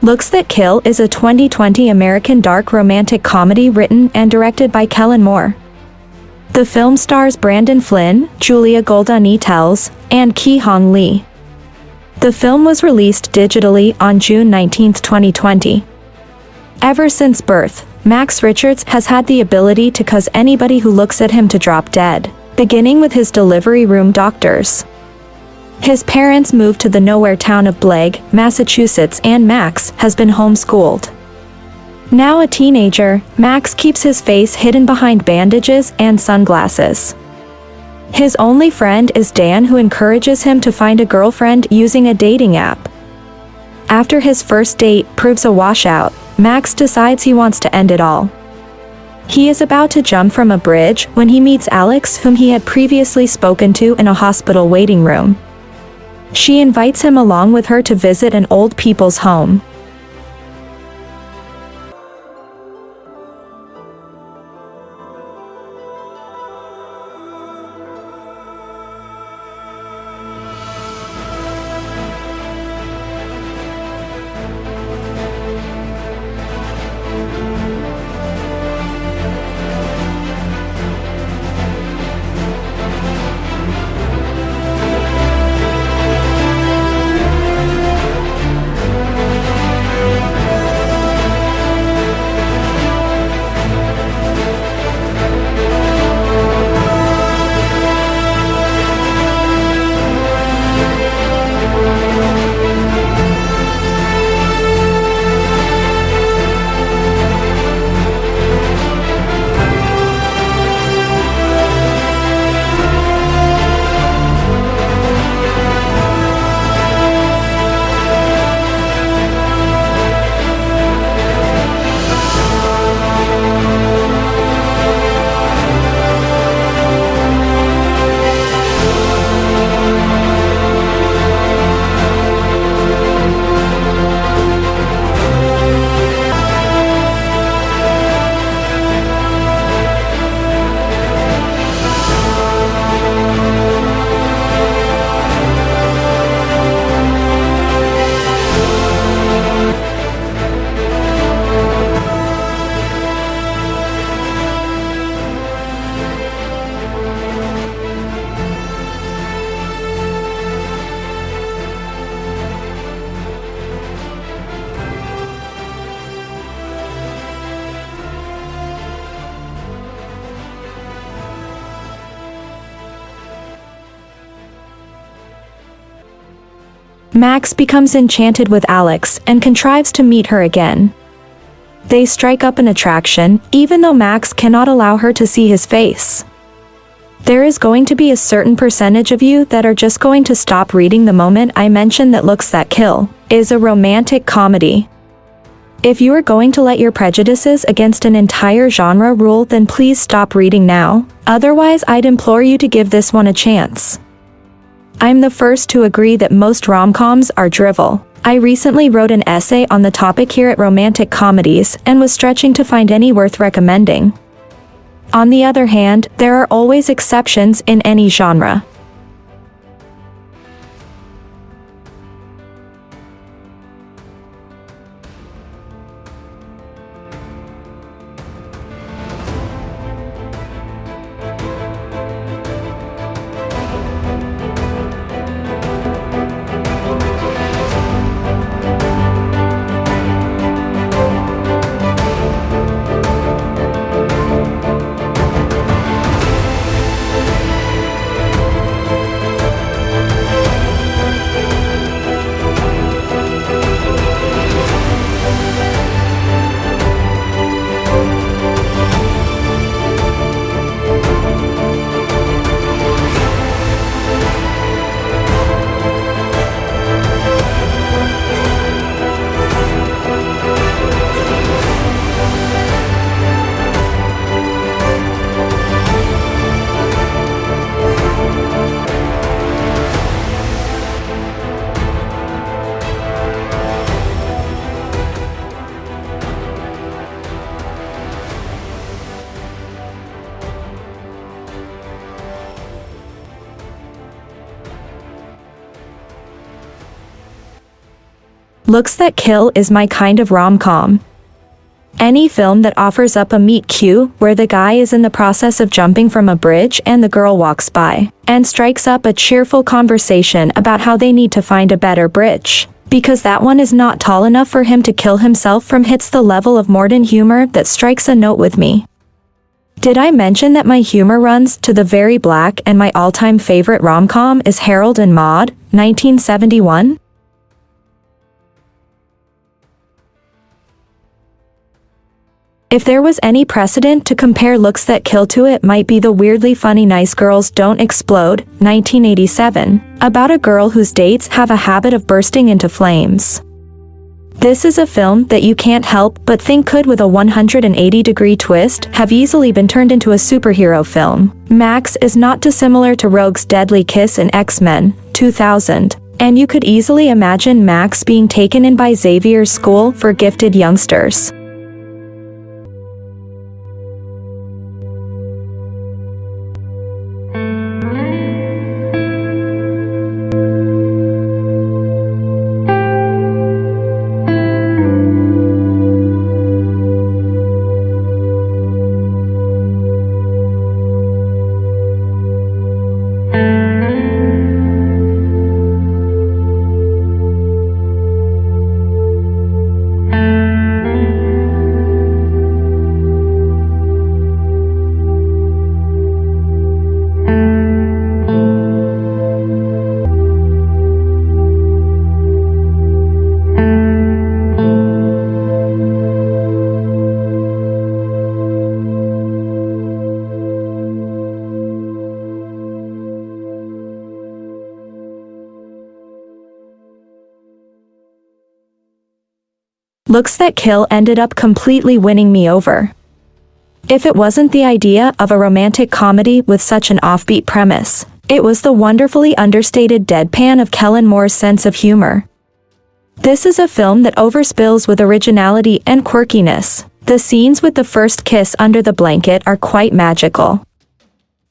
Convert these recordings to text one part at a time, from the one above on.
Looks That Kill is a 2020 American dark romantic comedy written and directed by Kellen Moore. The film stars Brandon Flynn, Julia Goldani Telles, and Ki-Hong Lee. The film was released digitally on June 19, 2020. Ever since birth, Max Richards has had the ability to cause anybody who looks at him to drop dead, beginning with his delivery room doctors. His parents moved to the nowhere town of Blake, Massachusetts, and Max has been homeschooled. Now a teenager, Max keeps his face hidden behind bandages and sunglasses. His only friend is Dan, who encourages him to find a girlfriend using a dating app. After his first date proves a washout, Max decides he wants to end it all. He is about to jump from a bridge when he meets Alex, whom he had previously spoken to in a hospital waiting room. She invites him along with her to visit an old people's home. Max becomes enchanted with Alex and contrives to meet her again. They strike up an attraction, even though Max cannot allow her to see his face. There is going to be a certain percentage of you that are just going to stop reading the moment I mention that Looks That Kill is a romantic comedy. If you are going to let your prejudices against an entire genre rule, then please stop reading now, otherwise I'd implore you to give this one a chance. I'm the first to agree that most rom-coms are drivel. I recently wrote an essay on the topic here at Romantic Comedies and was stretching to find any worth recommending. On the other hand, there are always exceptions in any genre. Looks That Kill is my kind of rom-com. Any film that offers up a meet cute where the guy is in the process of jumping from a bridge and the girl walks by and strikes up a cheerful conversation about how they need to find a better bridge because that one is not tall enough for him to kill himself from hits the level of modern humor that strikes a note with me. Did I mention that my humor runs to the very black and my all-time favorite rom-com is Harold and Maude, 1971? If there was any precedent to compare Looks That Kill to, it might be the weirdly funny Nice Girls Don't Explode, 1987, about a girl whose dates have a habit of bursting into flames. This is a film that you can't help but think could, with a 180-degree twist, have easily been turned into a superhero film. Max is not dissimilar to Rogue's deadly kiss in X-Men, 2000, and you could easily imagine Max being taken in by Xavier's school for gifted youngsters. Looks That Kill ended up completely winning me over. If it wasn't the idea of a romantic comedy with such an offbeat premise, it was the wonderfully understated deadpan of Kellen Moore's sense of humor. This is a film that overspills with originality and quirkiness. The scenes with the first kiss under the blanket are quite magical.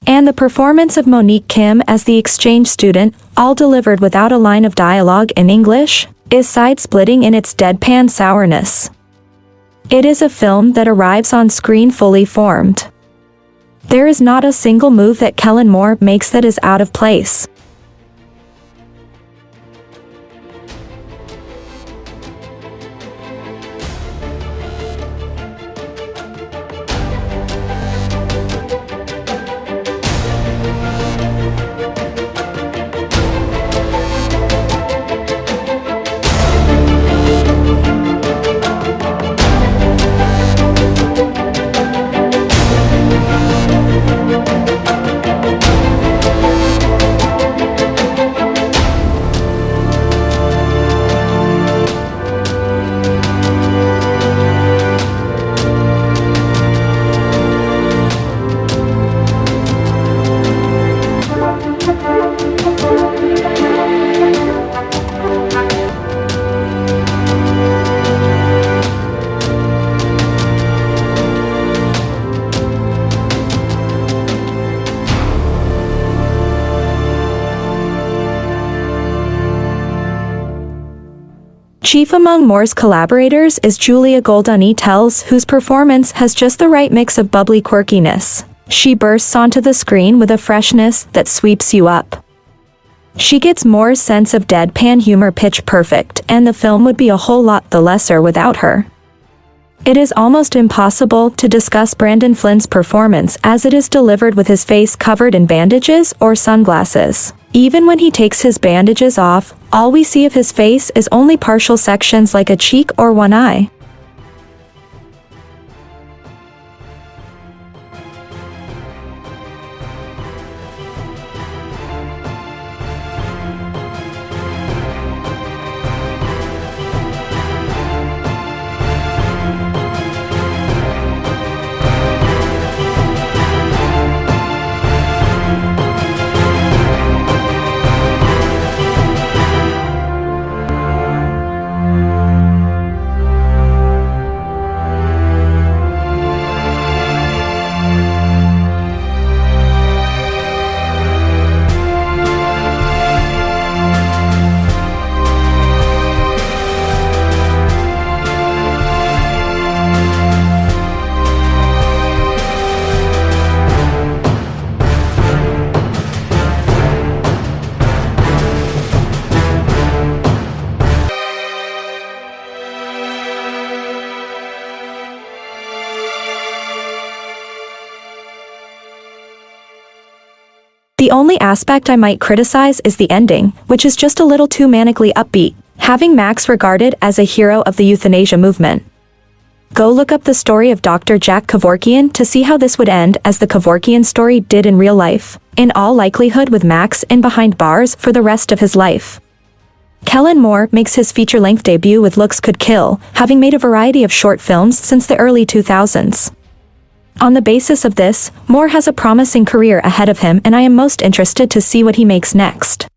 And the performance of Monique Kim as the exchange student, all delivered without a line of dialogue in English, is side-splitting in its deadpan sourness. It is a film that arrives on screen fully formed. There is not a single move that Kellen Moore makes that is out of place. Chief among Moore's collaborators is Julia Goldani Telles, whose performance has just the right mix of bubbly quirkiness. She bursts onto the screen with a freshness that sweeps you up. She gets Moore's sense of deadpan humor pitch perfect, and the film would be a whole lot the lesser without her. It is almost impossible to discuss Brandon Flynn's performance as it is delivered with his face covered in bandages or sunglasses. Even when he takes his bandages off, all we see of his face is only partial sections like a cheek or one eye. The only aspect I might criticize is the ending, which is just a little too manically upbeat, having Max regarded as a hero of the euthanasia movement. Go look up the story of Dr. Jack Kevorkian to see how this would end, as the Kevorkian story did in real life, in all likelihood with Max in behind bars for the rest of his life. Kellen Moore makes his feature-length debut with Looks Could Kill, having made a variety of short films since the early 2000s. On the basis of this, Moore has a promising career ahead of him, and I am most interested to see what he makes next.